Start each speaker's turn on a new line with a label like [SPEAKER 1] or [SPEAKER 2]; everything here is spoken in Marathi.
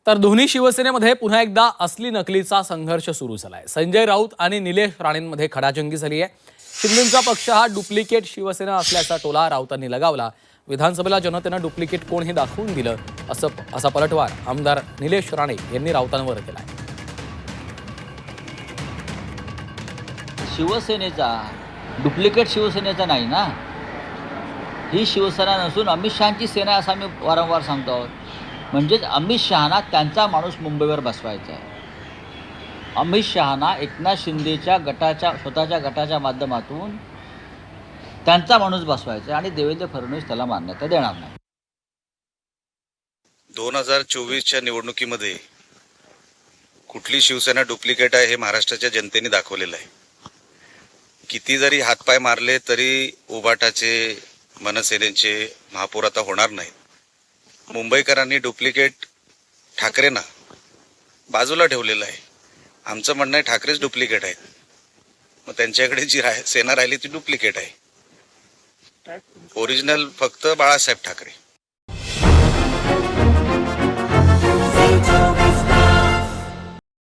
[SPEAKER 1] तर दोन्ही शिवसेनेमध्ये पुन्हा एकदा असली नकलीचा संघर्ष सुरू झालाय। संजय राऊत आणि निलेश राणेंमध्ये खडाजंगी झाली आहे। शिंदेचा पक्ष हा डुप्लिकेट शिवसेना असल्याचा टोला राऊतांनी लगावला। विधानसभेला जनतेनं डुप्लिकेट कोण हे दाखवून दिलं असा पलटवार आमदार निलेश राणे यांनी राऊतांवर केलाय।
[SPEAKER 2] शिवसेनेचा डुप्लिकेट शिवसेनेचा नाही ना, ही शिवसेना नसून अमित शहांची सेना असं आम्ही वारंवार सांगतो आहोत। म्हणजेच अमित शहांना त्यांचा माणूस मुंबईवर बसवायचा आहे। अमित शहांना एकनाथ शिंदेच्या गटाच्या स्वतःच्या गटाच्या माध्यमातून त्यांचा माणूस बसवायचा आहे आणि देवेंद्र फडणवीस त्याला मान्यता देणार नाही।
[SPEAKER 3] 2024च्या निवडणुकीमध्ये कुठली शिवसेना डुप्लिकेट आहे हे महाराष्ट्राच्या जनतेने दाखवलेलं आहे। किती जरी हातपाय मारले तरी उबाटाचे मनसेनेचे महापौर आता होणार नाहीत। मुंबईकरांनी डुप्लिकेट ठाकरेंना बाजूला ठेवलेलं आहे। आमचं म्हणणं आहे ठाकरेच डुप्लिकेट आहेत, मग त्यांच्याकडे जी सेना राहिली ती डुप्लिकेट आहे। ओरिजिनल फक्त बाळासाहेब ठाकरे।